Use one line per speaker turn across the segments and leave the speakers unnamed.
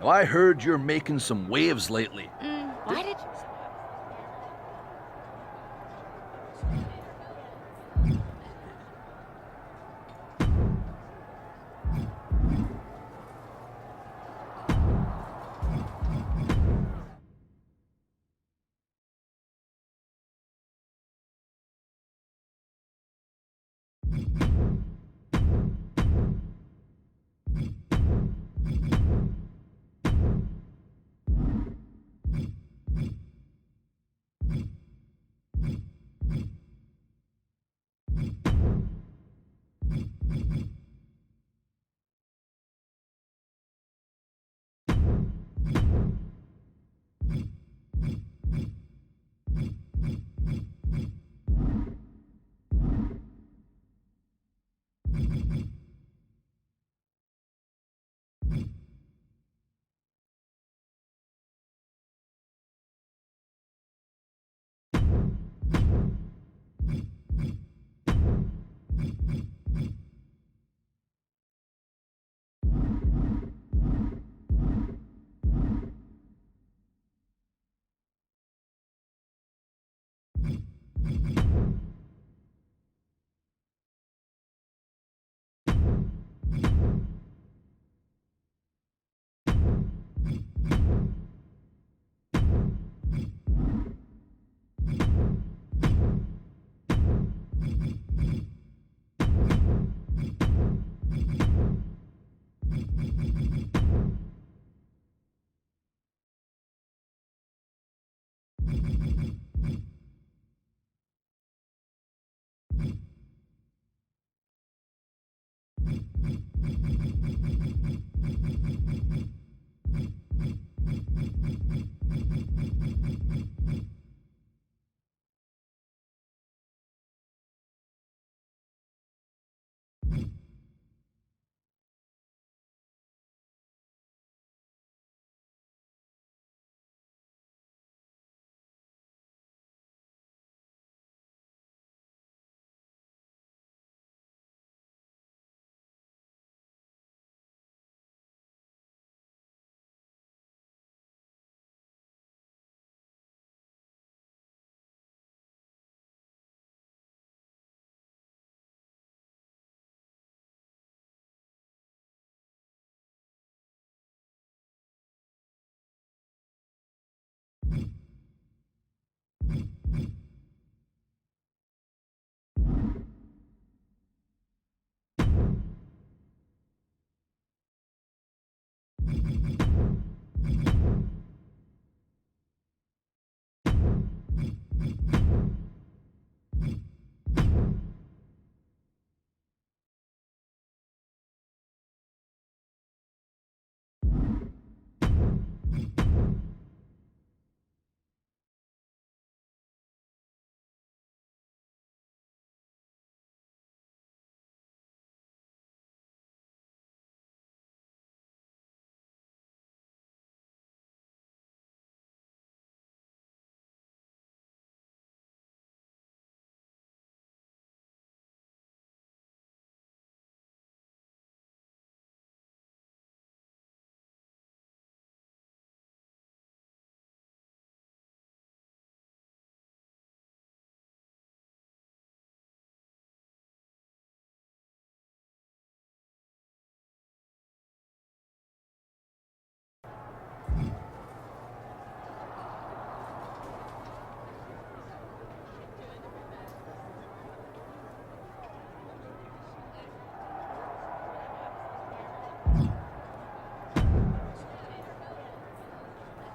Now, I heard you're making some waves lately.
Why did you...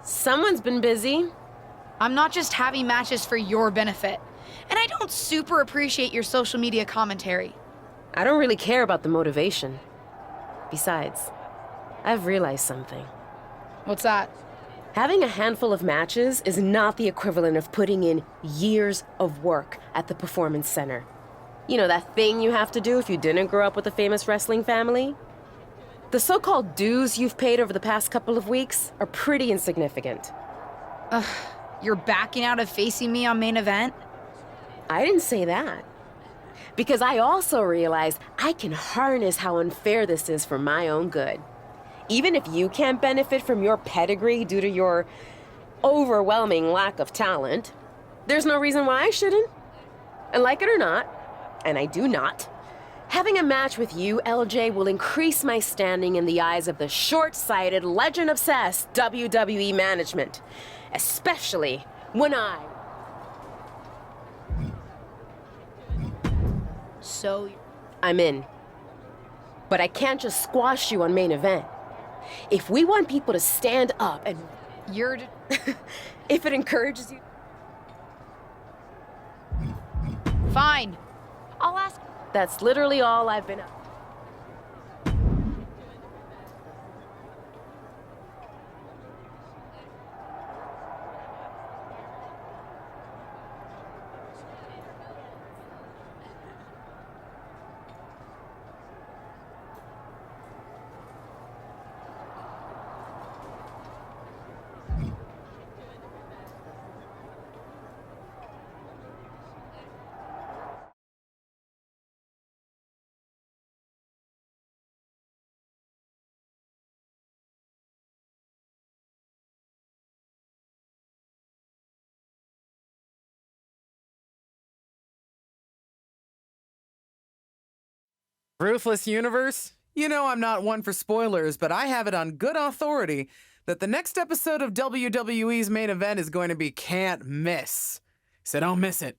Someone's been busy.
I'm not just having matches for your benefit. And I don't super appreciate your social media commentary.
I don't really care about the motivation. Besides, I've realized something.
What's that?
Having a handful of matches is not the equivalent of putting in years of work at the performance center. You know, that thing you have to do if you didn't grow up with a famous wrestling family? The so-called dues you've paid over the past couple of weeks are pretty insignificant.
You're backing out of facing me on main event?
I didn't say that. Because I also realized I can harness how unfair this is for my own good. Even if you can't benefit from your pedigree due to your overwhelming lack of talent, there's no reason why I shouldn't. And like it or not, and I do not, having a match with you, LJ, will increase my standing in the eyes of the short-sighted, legend-obsessed WWE management. Especially when
So,
I'm in. But I can't just squash you on main event. If we want people to stand up and...
you're...
if it encourages you...
Fine. I'll ask...
That's literally all I've been up.
Ruthless Universe? You know I'm not one for spoilers, but I have it on good authority that the next episode of WWE's main event is going to be can't miss. So don't miss it.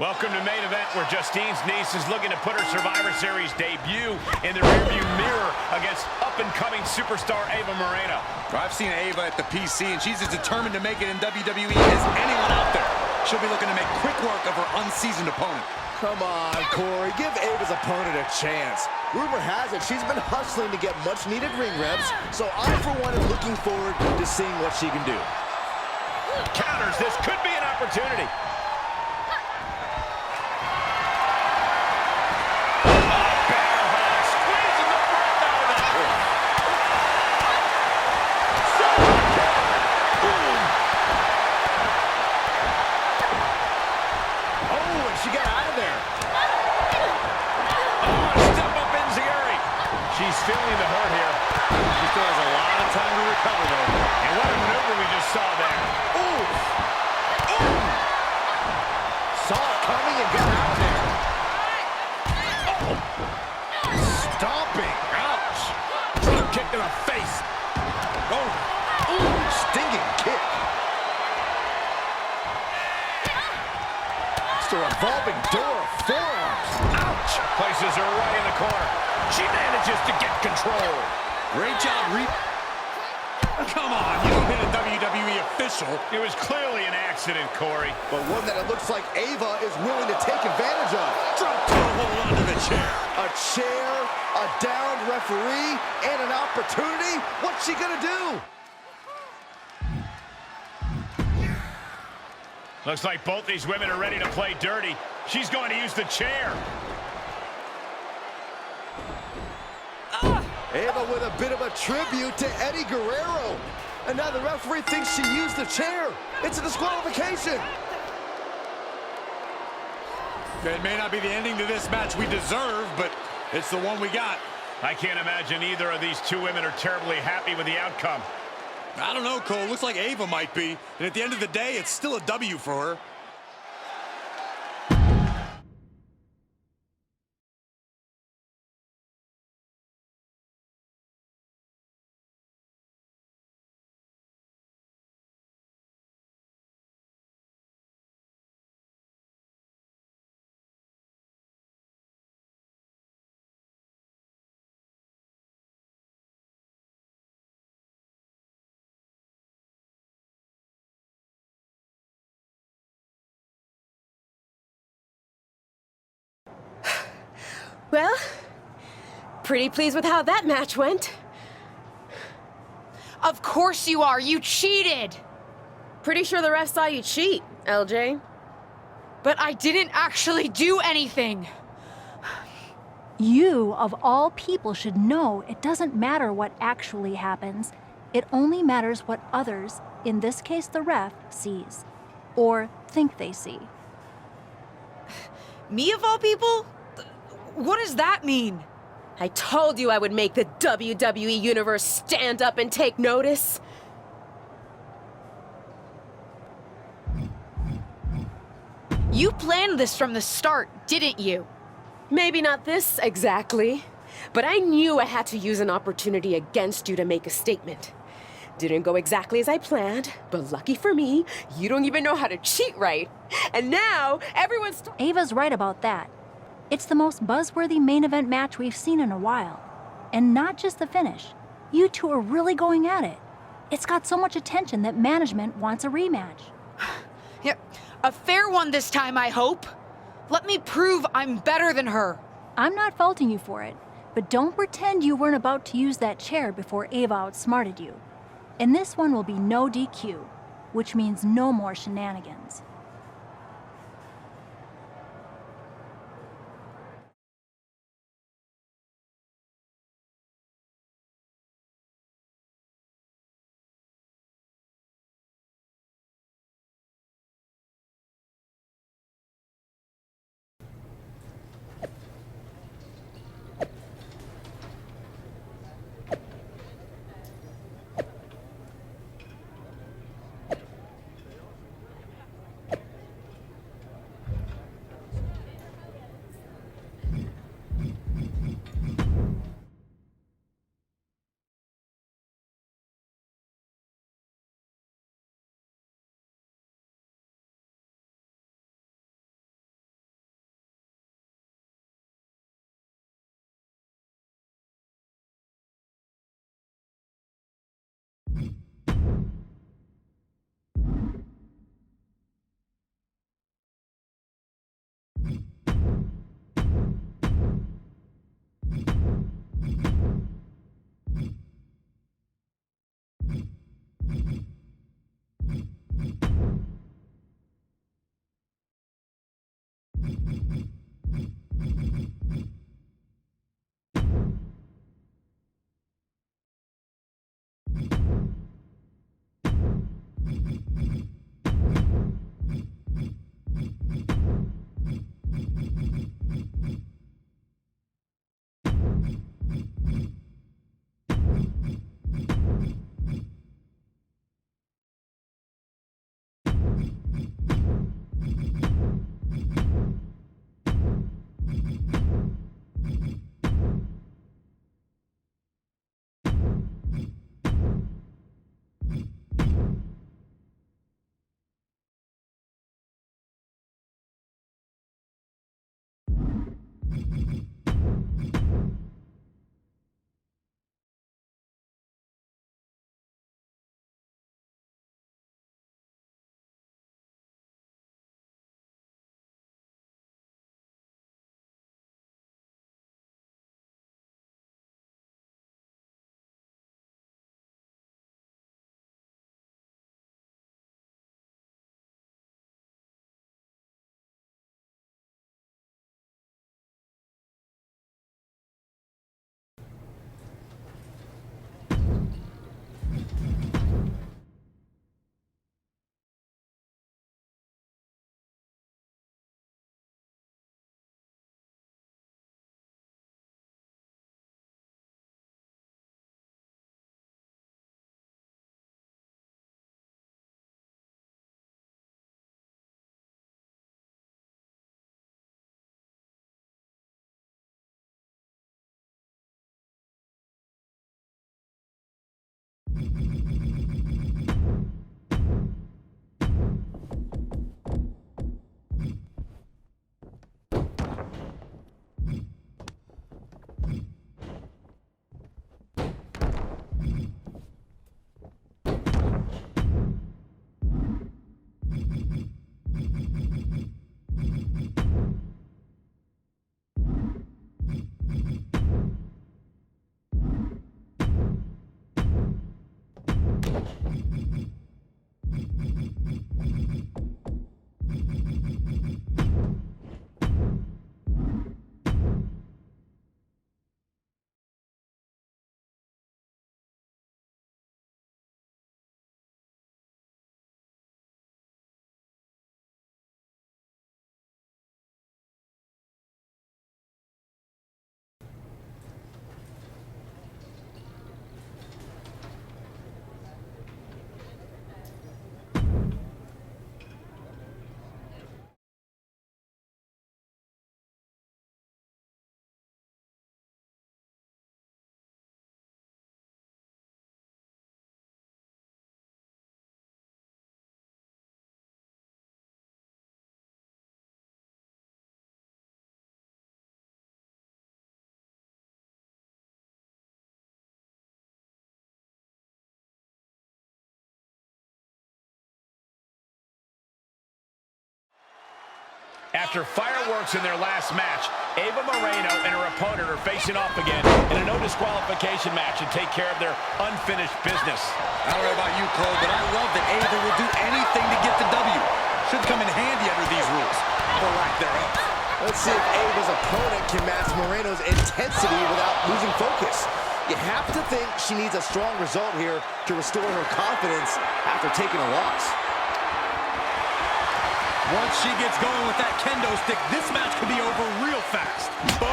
Welcome to main event, where Justine's niece is looking to put her Survivor Series debut in the rearview mirror against up-and-coming superstar Ava Moreno.
I've seen Ava at the PC, and she's as determined to make it in WWE as anyone out there. She'll be looking to make quick work of her unseasoned opponent.
Come on, Corey. Give Ava's opponent a chance. Rumor has it she's been hustling to get much-needed ring reps, so I, for one, am looking forward to seeing what she can do.
Counters. This could be an opportunity. She's feeling the hurt here.
She still has a lot of time to recover, though.
And what a maneuver we just saw there.
Ooh! Ooh! Saw it coming and got out of there. Oh! Stomping. Ouch!
Drop kick to the face.
Oh! Ooh! Stinging kick. It's a revolving door of forearms. Ouch!
Places her right in the corner. She manages to get control.
Great job, Come on, you don't hit a WWE official.
It was clearly an accident, Corey.
But one that it looks like Ava is willing to take advantage of.
Drop toe hold onto the chair.
A chair, a downed referee, and an opportunity. What's she gonna do?
Looks like both these women are ready to play dirty. She's going to use the chair.
Ava with a bit of a tribute to Eddie Guerrero. And now the referee thinks she used the chair. It's a disqualification.
It may not be the ending to this match we deserve, but it's the one we got.
I can't imagine either of these two women are terribly happy with the outcome.
I don't know, Cole. Looks like Ava might be. And at the end of the day, it's still a W for her.
Well, pretty pleased with how that match went.
Of course you are. You cheated.
Pretty sure the ref saw you cheat, LJ.
But I didn't actually do anything.
You, of all people, should know it doesn't matter what actually happens. It only matters what others, in this case the ref, sees. Or think they see.
Me of all people? What does that mean?
I told you I would make the WWE Universe stand up and take notice.
You planned this from the start, didn't you?
Maybe not this exactly, but I knew I had to use an opportunity against you to make a statement. Didn't go exactly as I planned, but lucky for me, you don't even know how to cheat right. And now, everyone's...
Ava's right about that. It's the most buzzworthy main event match we've seen in a while. And not just the finish. You two are really going at it. It's got so much attention that management wants a rematch.
Yeah, a fair one this time, I hope. Let me prove I'm better than her.
I'm not faulting you for it, but don't pretend you weren't about to use that chair before Ava outsmarted you. And this one will be no DQ, which means no more shenanigans.
After fireworks in their last match, Ava Moreno and her opponent are facing off again in a no disqualification match to take care of their unfinished business.
I don't know about you, Cole, but I love that Ava will do anything to get the W. Should come in handy under these rules, or lack thereof.
Let's see if Ava's opponent can match Moreno's intensity without losing focus. You have to think she needs a strong result here to restore her confidence after taking a loss.
Once she gets going with that kendo stick, this match could be over real fast. Boom!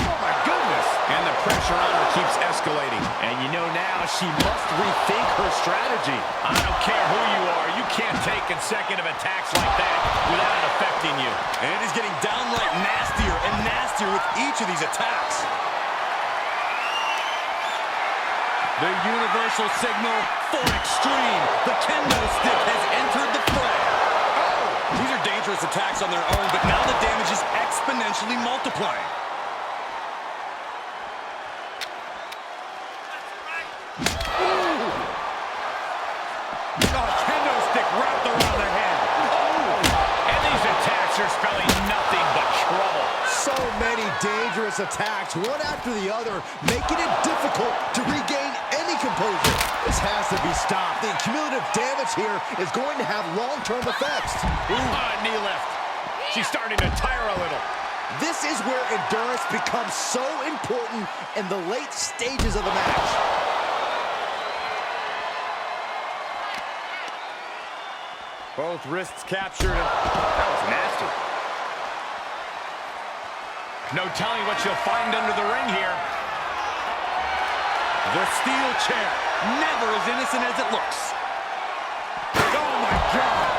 Oh my goodness!
And the pressure on her keeps escalating.
And you know now she must rethink her strategy.
I don't care who you are, you can't take consecutive attacks like that without it affecting you.
And it is getting downright nastier and nastier with each of these attacks. The universal signal for extreme. The kendo stick has entered the fray. These are dangerous attacks on their own, but now the damage is exponentially multiplying. Ooh. Oh, kendo stick wrapped around their head.
Oh! And these attacks are spelling nothing but trouble.
So many dangerous attacks, one after the other, making it difficult to regain any composure. This has to be stopped. The cumulative damage here is going to have long-term effects.
Knee lift. She's starting to tire a little.
This is where endurance becomes so important in the late stages of the match.
Both wrists captured. That was nasty.
No telling what she'll find under the ring here.
The steel chair, never as innocent as it looks. Oh my God!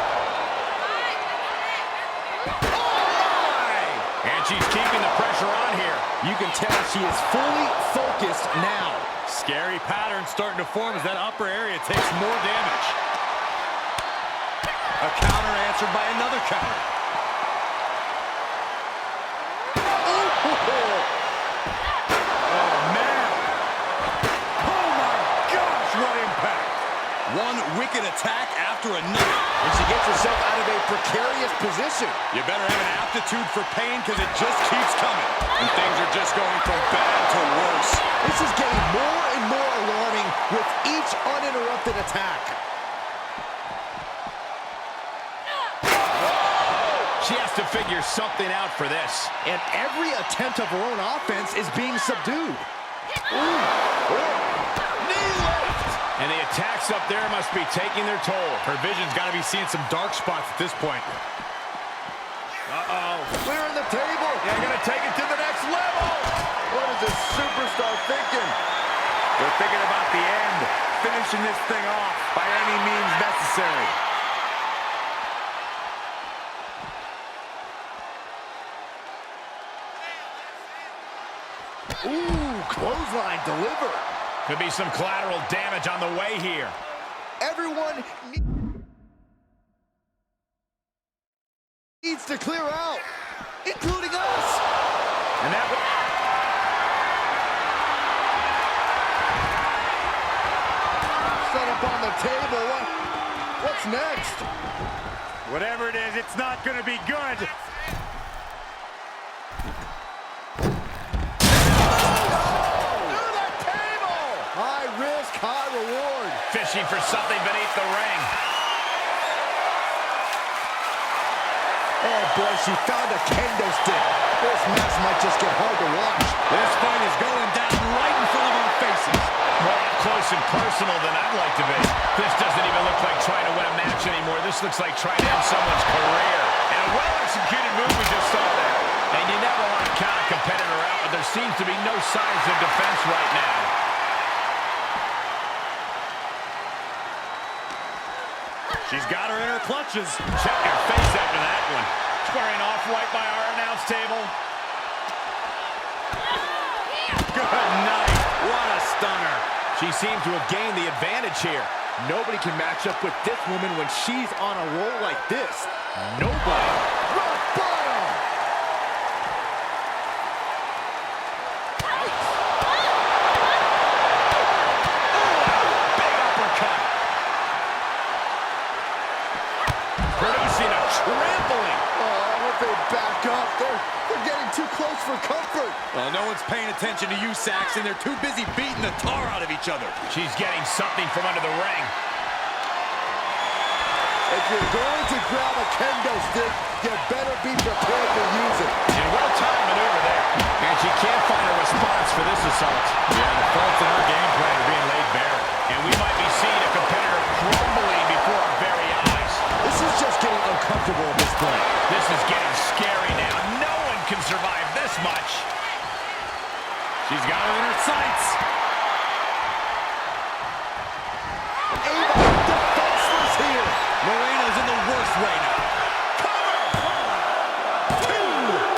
And she's keeping the pressure on here.
You can tell she is fully focused now.
Scary pattern starting to form as that upper area takes more damage. A counter answered by another counter. One wicked attack after another.
And she gets herself out of a precarious position.
You better have an aptitude for pain because it just keeps coming. And things are just going from bad to worse.
This is getting more and more alarming with each uninterrupted attack.
She has to figure something out for this.
And every attempt of her own offense is being subdued. Ooh.
Knee lift! And the attacks up there must be taking their toll.
Her vision's got to be seeing some dark spots at this point.
Uh-oh.
Clearing the table.
They're going to take it to the next level.
What is this superstar thinking?
They're thinking about the end, finishing this thing off by any means necessary.
Ooh, clothesline delivered.
Could be some collateral damage on the way here.
Everyone needs to clear out, including us.
And that
Set up on the table. What's next?
Whatever it is, it's not going to be good.
High reward.
fishing for something beneath the ring.
Oh boy, she found a kendo stick. This match might just get hard to watch.
This fight is going down right in front of our faces.
More up close and personal than I'd like to be. This doesn't even look like trying to win a match anymore. This looks like trying to end someone's career. And a well-executed move we just saw there. And you never want to count a competitor out, but there seems to be no signs of defense right now.
She's got her in her clutches.
Check your face after that one. Squaring off right by our announce table.
Good night. What a stunner.
She seems to have gained the advantage here.
Nobody can match up with this woman when she's on a roll like this.
Nobody.
Rock bottom!
Big uppercut. Producing a trampling.
Oh,
paying attention to you, Saxton. They're too busy beating the tar out of each other.
She's getting something from under the ring.
If you're going to grab a kendo stick, you better be prepared to use it.
And well-timed maneuver there. And she can't find a response for this assault. Yeah, the faults in her game plan are being laid bare. And we might be seeing a competitor crumbling before our very eyes.
This is just getting uncomfortable at this point.
This is getting scary now. No one can survive this much.
She's got her in her sights.
Ava defenseless here.
Moreno's in the worst way now.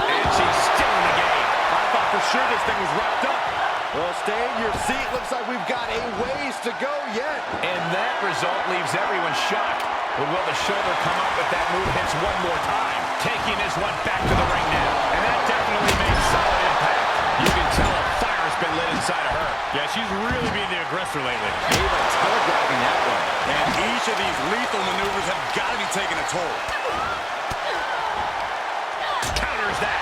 And she's still in the game.
I thought for sure this thing was wrapped up.
Well, stay in your seat. Looks like we've got a ways to go yet.
And that result leaves everyone shocked. But will the shoulder come up if that move hits one more time? Taking this one back to the ring now. And that definitely makes solid impact. You can tell a fire's been lit inside of her.
Yeah, she's really being the aggressor lately.
Ava telegraphing that one.
And each of these lethal maneuvers have got to be taking a toll.
Counters that.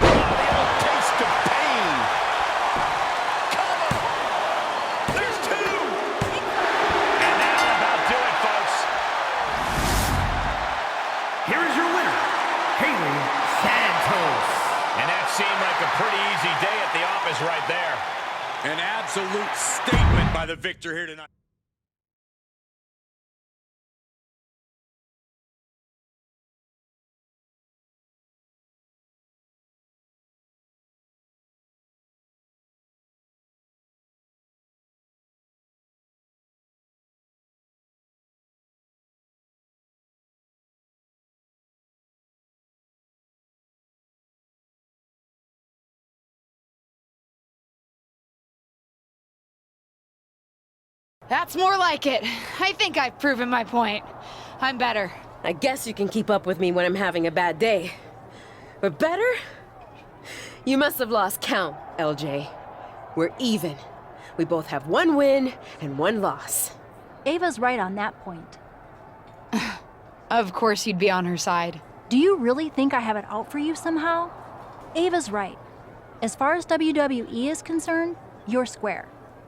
Oh, the old taste of pain. Cover. There's two. And that'll about do it, folks.
Here is your winner, Haley Santos.
And that seemed like a pretty easy day at the office right there.
An absolute statement by the victor here tonight.
That's more like it. I think I've proven my point. I'm better.
I guess you can keep up with me when I'm having a bad day. But better? You must have lost count, LJ. We're even. We both have one win and one loss.
Ava's right on that point.
Of course you'd be on her side.
Do you really think I have it out for you somehow? Ava's right. As far as WWE is concerned, you're square.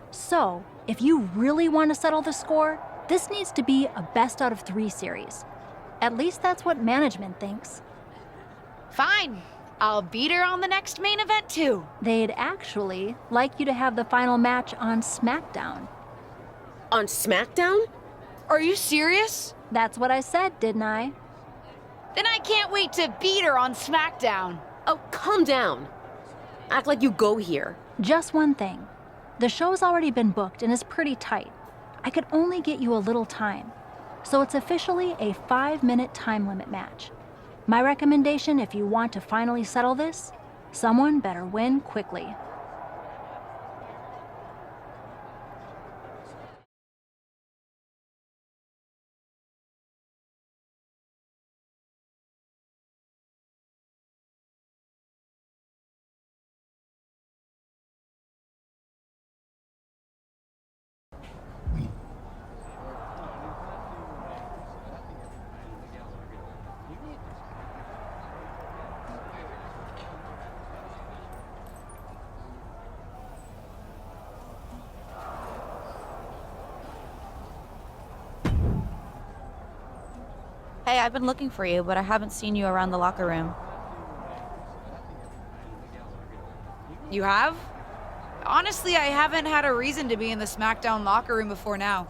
So, if you really want to settle the score, this needs to be a best out of 3 series. At least that's what management thinks.
Fine. I'll beat her on the next main event too.
They'd actually like you to have the final match on SmackDown.
On SmackDown?
Are you serious?
That's what I said, didn't I?
Then I can't wait to beat her on SmackDown.
Oh, calm down. Act like you go here.
Just one thing. The show's already been booked and is pretty tight. I could only get you a little time. So it's officially a 5-minute time limit match. My recommendation, if you want to finally settle this, someone better win quickly.
Hey, I've been looking for you, but I haven't seen you around the locker room.
You have? Honestly, I haven't had a reason to be in the SmackDown locker room before now.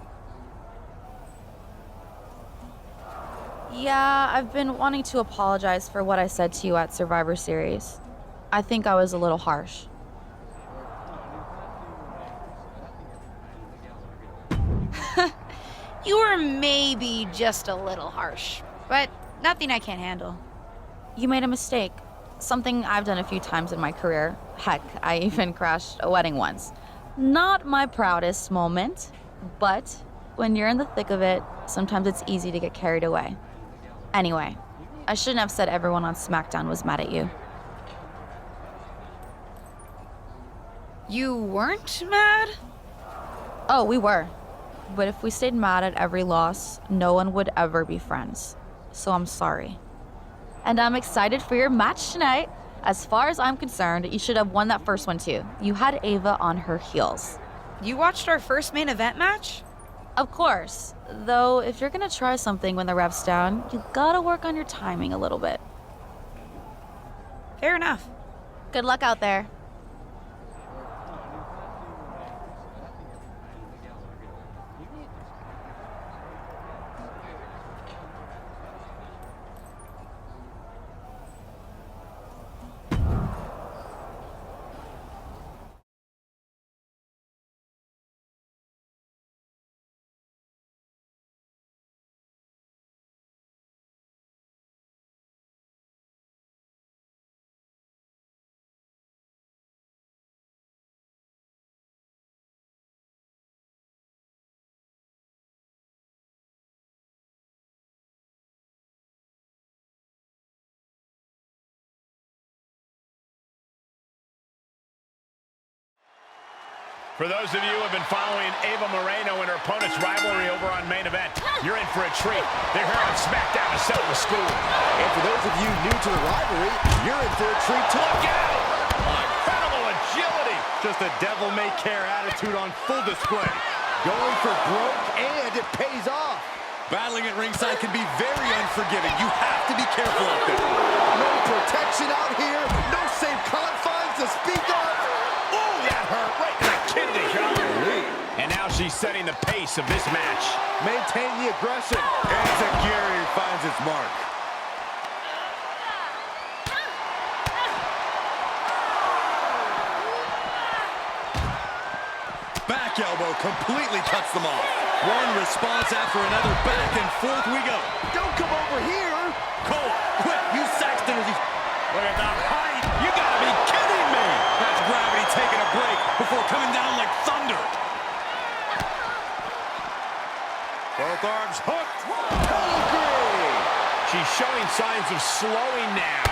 Yeah, I've been wanting to apologize for what I said to you at Survivor Series. I think I was a little harsh.
You were maybe just a little harsh, but nothing I can't handle.
You made a mistake. Something I've done a few times in my career. Heck, I even crashed a wedding once. Not my proudest moment, but when you're in the thick of it, sometimes it's easy to get carried away. Anyway, I shouldn't have said everyone on SmackDown was mad at you.
You weren't mad?
Oh, we were. But if we stayed mad at every loss, no one would ever be friends. So I'm sorry. And I'm excited for your match tonight. As far as I'm concerned, you should have won that first one too. You had Ava on her heels.
You watched our first main event match?
Of course. Though, if you're gonna try something when the ref's down, you gotta work on your timing a little bit.
Fair enough.
Good luck out there.
For those of you who have been following Ava Moreno and her opponent's rivalry over on Main Event, you're in for a treat. They're here on SmackDown to settle the score.
And for those of you new to the rivalry, you're in for a treat too.
Look out! Incredible agility.
Just a devil-may-care attitude on full display.
Going for broke, and it pays off.
Battling at ringside can be very unforgiving. You have to be careful out there.
No protection out here. No safe confines to speak of.
Oh, that hurt right in the kidney. And now she's setting the pace of this match.
Maintain the aggression.
And Zagiri finds its mark. Back elbow completely cuts them off. One response after another. Back and forth we go.
Don't come over here.
Cole, quick, use Saxton as he... Look at that height. You gotta be kidding me. That's gravity taking a break before coming down like thunder. Both arms hooked.
Pedigree.
She's showing signs of slowing now.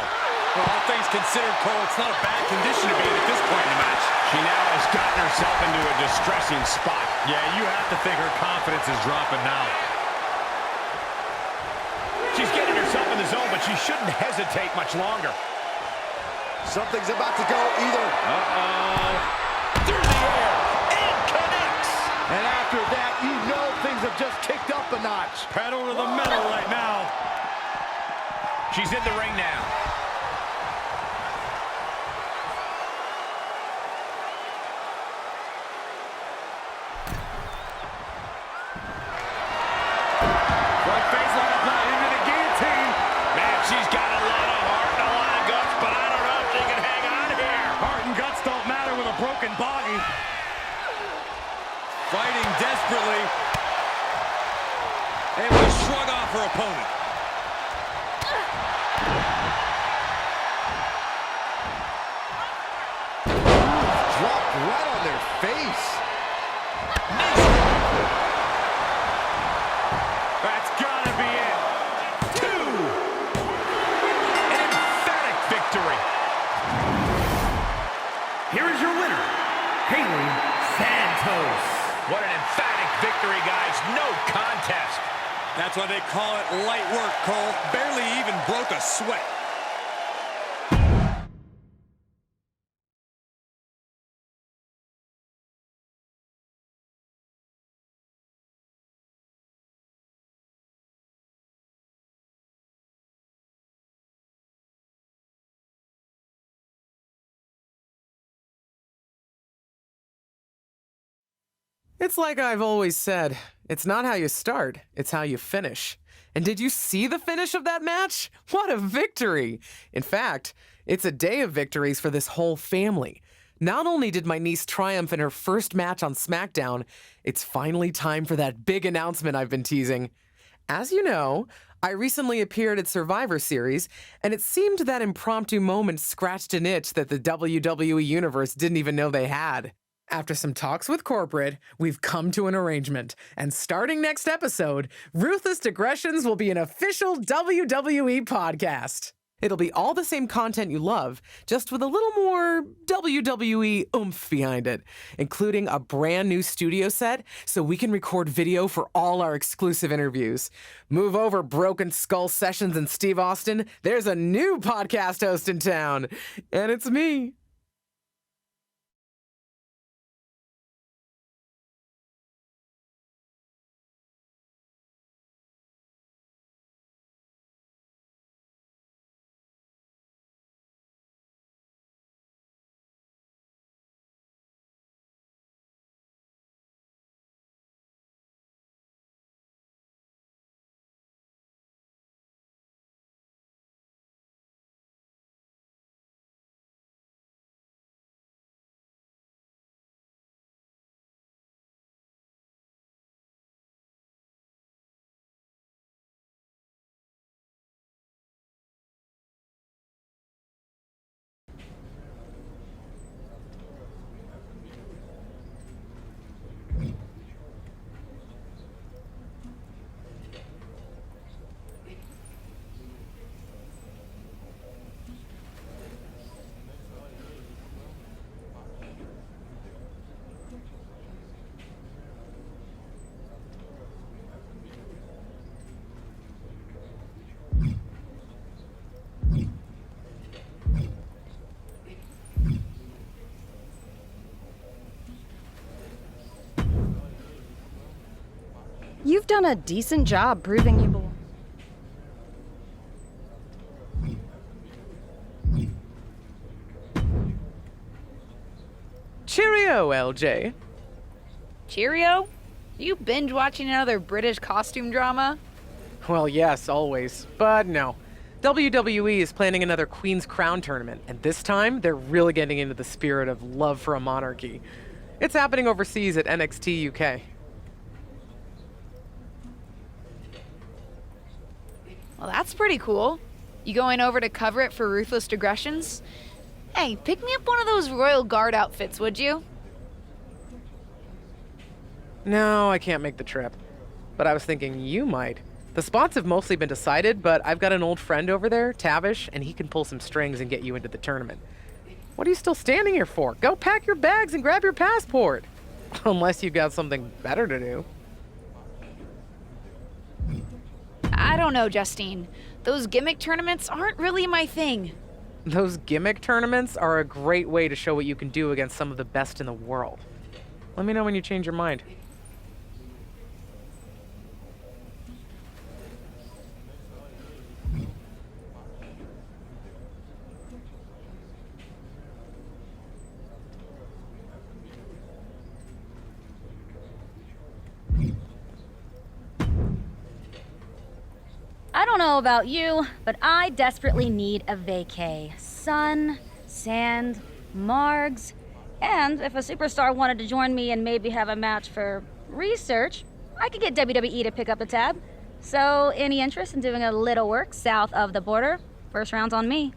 Well, all things considered, Cole, it's not a bad condition to be in at this point in the match.
She now has gotten herself into a distressing spot.
Yeah, you have to think her confidence is dropping now.
She's getting herself in the zone, but she shouldn't hesitate much longer.
Something's about to go either.
Through the air, and connects.
And after that, you know things have just kicked up a notch.
Pedal to the metal right now.
She's in the ring now.
Front face line applied into the guillotine.
Man, she's got a lot of heart and a lot of guts, but I don't know if she can hang on here.
Heart and guts don't matter with a broken body. Fighting desperately. Able to shrug off her opponent.
Dropped right on their face.
That's gotta be it.
2. An emphatic victory.
Here is your winner, Haley Santos.
What an emphatic victory, guys. No contest.
That's why they call it light work, Cole. Barely even broke a sweat.
It's like I've always said, it's not how you start, it's how you finish. And did you see the finish of that match? What a victory! In fact, it's a day of victories for this whole family. Not only did my niece triumph in her first match on SmackDown, it's finally time for that big announcement I've been teasing. As you know, I recently appeared at Survivor Series, and it seemed that impromptu moment scratched an itch that the WWE Universe didn't even know they had. After some talks with corporate, we've come to an arrangement, and starting next episode, Ruthless Digressions will be an official WWE podcast. It'll be all the same content you love, just with a little more WWE oomph behind it, including a brand new studio set so we can record video for all our exclusive interviews. Move over, Broken Skull Sessions and Steve Austin. There's a new podcast host in town, and it's me.
You've done a decent job proving you belong.
Cheerio, LJ.
Cheerio? You binge watching another British costume drama?
Well, yes, always. But no. WWE is planning another Queen's Crown tournament, and this time they're really getting into the spirit of love for a monarchy. It's happening overseas at NXT UK.
Well, that's pretty cool. You going over to cover it for Ruthless Digressions? Hey, pick me up one of those Royal Guard outfits, would you?
No, I can't make the trip. But I was thinking you might. The spots have mostly been decided, but I've got an old friend over there, Tavish, and he can pull some strings and get you into the tournament. What are you still standing here for? Go pack your bags and grab your passport. Unless you've got something better to do.
I don't know, Justine. Those gimmick tournaments aren't really my thing.
Those gimmick tournaments are a great way to show what you can do against some of the best in the world. Let me know when you change your mind.
I don't know about you, but I desperately need a vacay. Sun, sand, margs, and if a superstar wanted to join me and maybe have a match for research, I could get WWE to pick up the tab. So, any interest in doing a little work south of the border? First round's on me.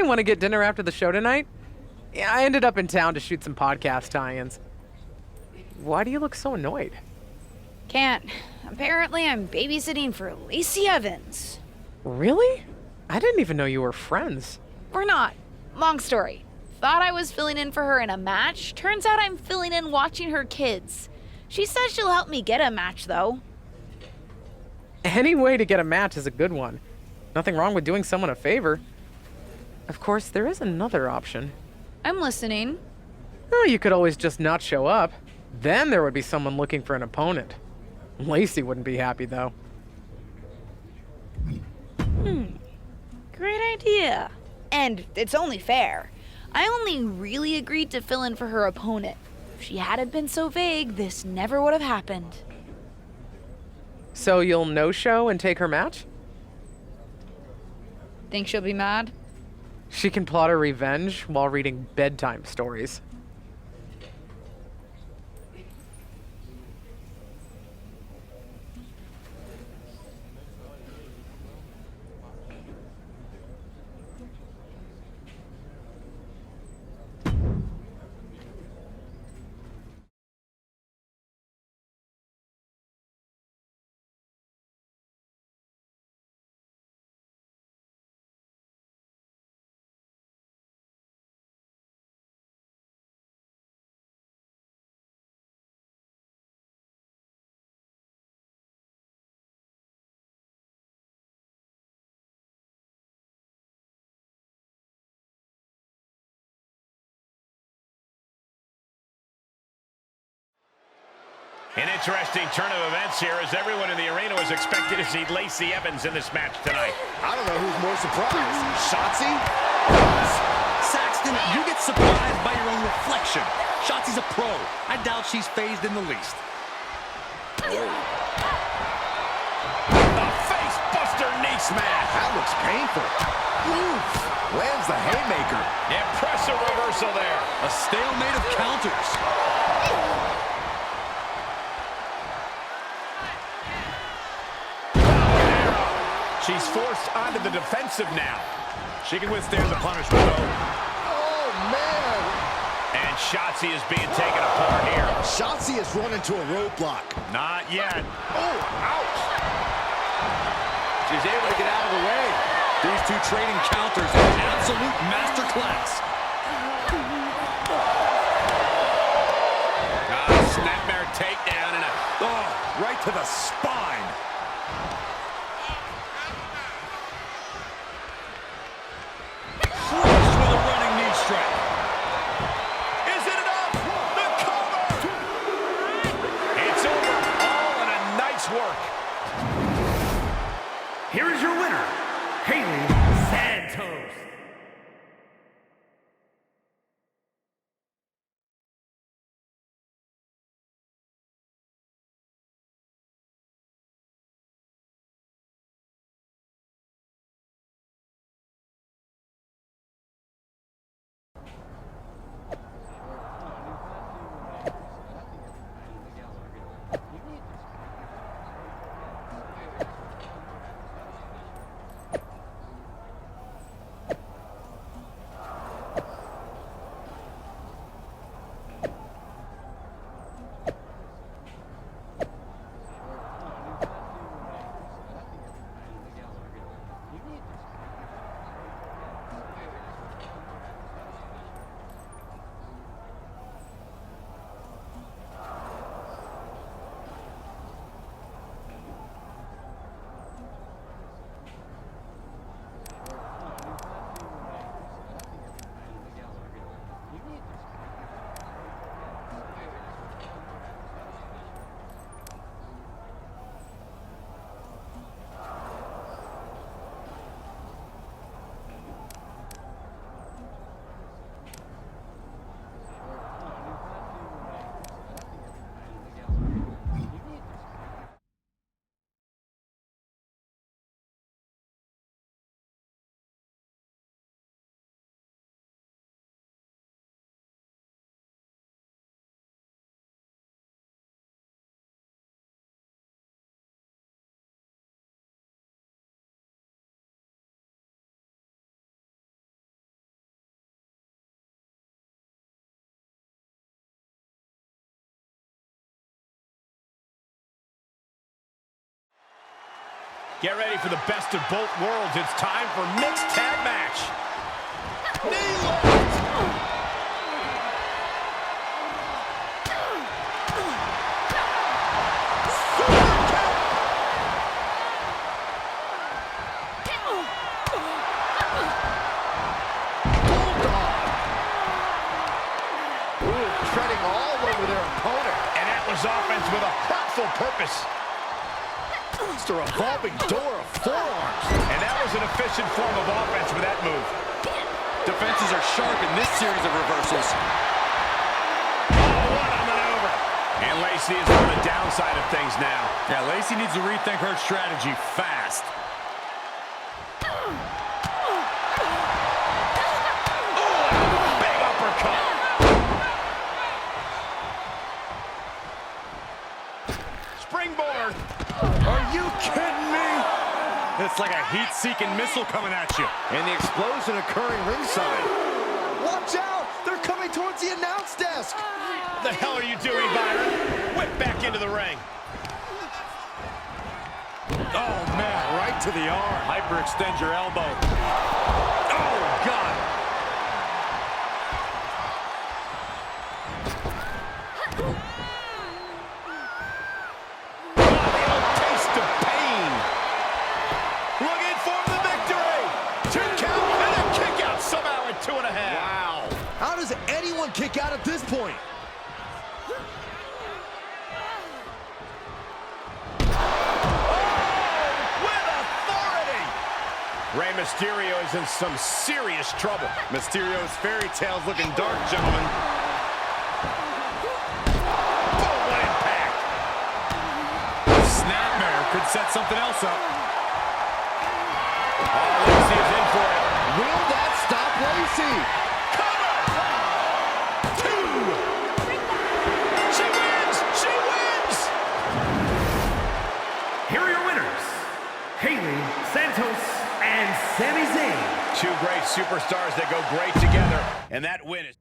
Hey, want to get dinner after the show tonight? Yeah, I ended up in town to shoot some podcast tie-ins. Why do you look so annoyed?
Can't. Apparently, I'm babysitting for Lacey Evans.
Really? I didn't even know you were friends.
We're not. Long story. Thought I was filling in for her in a match. Turns out I'm filling in watching her kids. She says she'll help me get a match, though.
Any way to get a match is a good one. Nothing wrong with doing someone a favor. Of course, there is another option.
I'm listening.
Oh, you could always just not show up. Then there would be someone looking for an opponent. Lacey wouldn't be happy, though.
Great idea. And it's only fair. I only really agreed to fill in for her opponent. If she hadn't been so vague, this never would have happened.
So you'll no-show and take her match?
Think she'll be mad?
She can plot her revenge while reading bedtime stories.
An interesting turn of events here as everyone in the arena was expected to see Lacey Evans in this match tonight.
I don't know who's more surprised. Shotzi?
Saxton, you get surprised by your own reflection. Shotzi's a pro. I doubt she's phased in the least.
The face buster knee smash.
That looks painful. Oof. Lands the haymaker.
Impressive reversal there.
A stalemate of counters.
She's forced onto the defensive now. She can withstand the punishment, though.
Oh, man.
And Shotzi is being taken apart here.
Shotzi has run into a roadblock.
Not yet.
Oh, ouch.
She's able to get out of the way. These two trading counters, an absolute masterclass.
Snapmare takedown and
right to the spine. Crushed with a running knee strike.
Is it enough? The cover! It's over. All in a nice work.
Here is your winner, Haley Santos.
Get ready for the best of both worlds. It's time for mixed tag match. Knee lift.
Treading all over their opponent.
And that was offense with a hurtful purpose.
It's a revolving door of forearms.
And that was an efficient form of offense with that move.
Defenses are sharp in this series of reversals.
Oh, what a maneuver. And Lacey is on the downside of things now.
Yeah, Lacey needs to rethink her strategy fast.
Big uppercut. Springboard.
Are you kidding me? It's like a heat-seeking missile coming at you.
And the explosion occurring ringside. Watch out! They're coming towards the announce desk.
What the hell are you doing, Byron? Whip back into the ring.
Oh, man, right to the arm. Hyperextend your elbow. Oh, God.
Taste of pain. Looking for the victory. 2 count and a kick out somehow at 2.5.
Wow. How does anyone kick out at this point?
Rey Mysterio is in some serious trouble.
Mysterio's fairy tale's looking dark, gentlemen.
Boom, what impact.
Snapmare could set something else up.
Oh, Lacey is in for it.
Will that stop Lacey?
Cover! 2! She wins! She wins!
Here are your winners, Haley, Santos, and Sami Zayn.
2 great superstars that go great together, and that win is...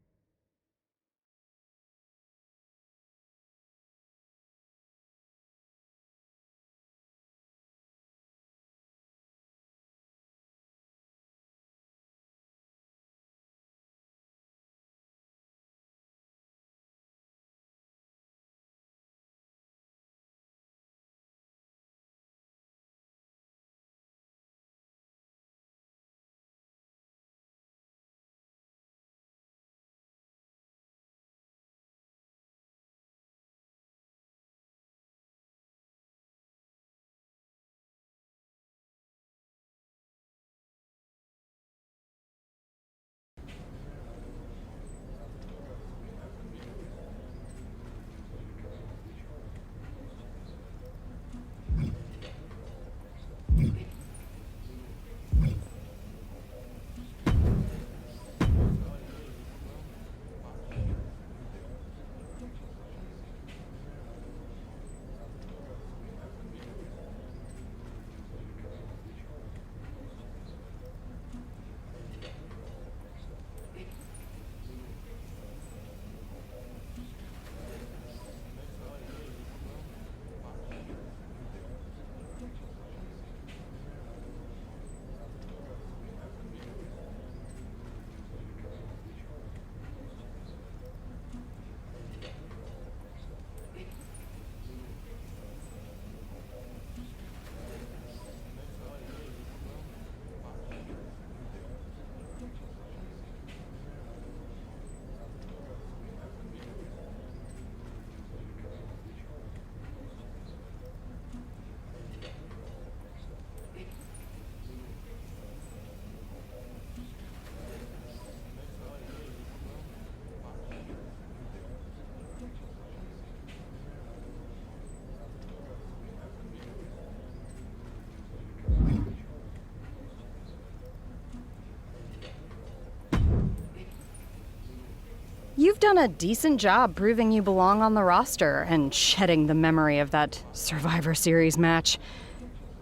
You've done a decent job proving you belong on the roster and shedding the memory of that Survivor Series match.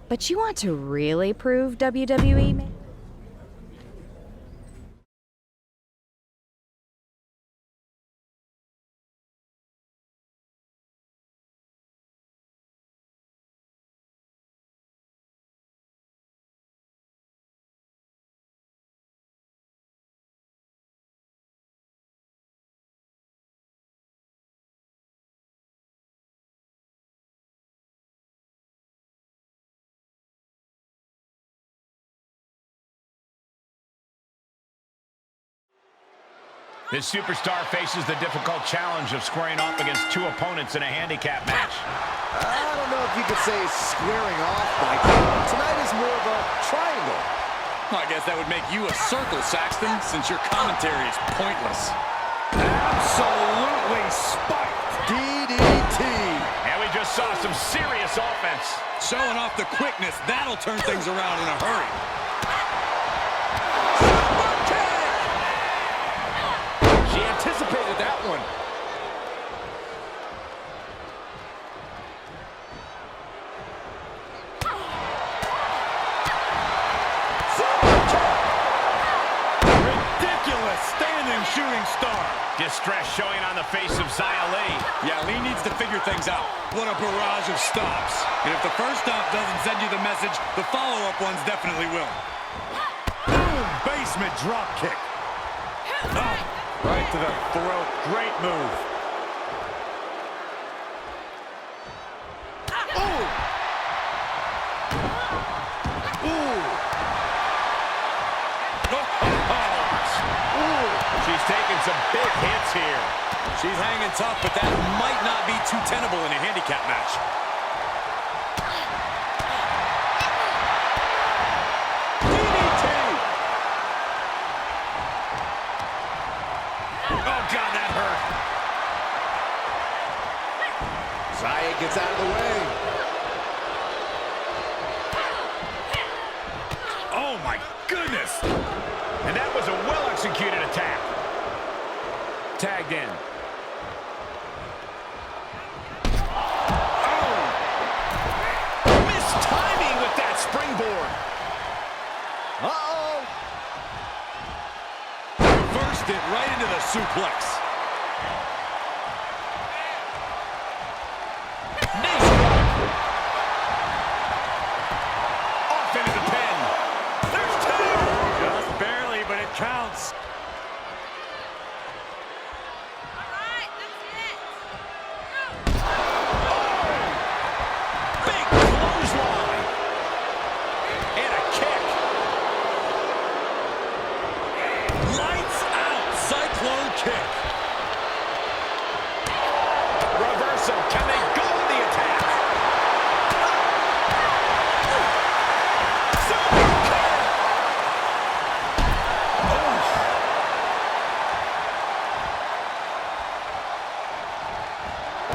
But you want to really prove WWE?
This superstar faces the difficult challenge of squaring off against two opponents in a handicap match.
I don't know if you could say squaring off, Michael. Tonight is more of a triangle.
I guess that would make you a circle, Saxton, since your commentary is pointless.
Absolutely spiked.
DDT.
And we just saw some serious offense.
Showing off the quickness, that'll turn things around in a hurry.
She anticipated that one.
Ridiculous standing shooting star.
Distress showing on the face of Xia Li.
Yeah, Lee needs to figure things out. What a barrage of stops. And if the first stop doesn't send you the message, the follow-up ones definitely will.
Boom! Basement drop kick. Oh, right to the throat. Great move.
Ooh. Ooh.
She's taking some big hits here.
She's hanging tough, but that might not be too tenable in a handicap match.
DDT.
Oh, God, that hurt.
Xia gets out of the way.
Oh, my goodness. And that was a well-executed attack. Tagged in. Oh! Missed timing with that springboard.
Uh-oh.
Reversed it right into the suplex.
Knee strike. Off into the pin. There's two.
Just barely, but it counts.
Big clothesline. And a kick.
Lights out. Cyclone kick.
Reversal. Can they go with the attack?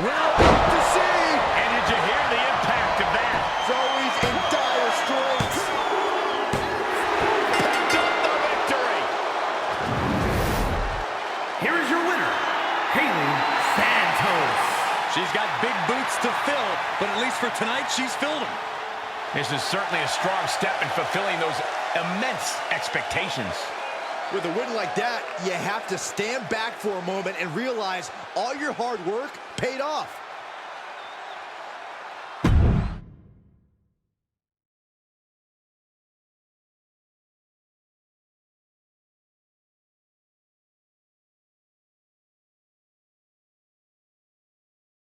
Well, to see.
And did you hear the impact of that?
Zoe's in dire straits.
Picked up the victory.
Here is your winner, Haley Santos.
She's got big boots to fill, but at least for tonight, she's filled them.
This is certainly a strong step in fulfilling those immense expectations.
With a win like that, you have to stand back for a moment and realize all your hard work paid off.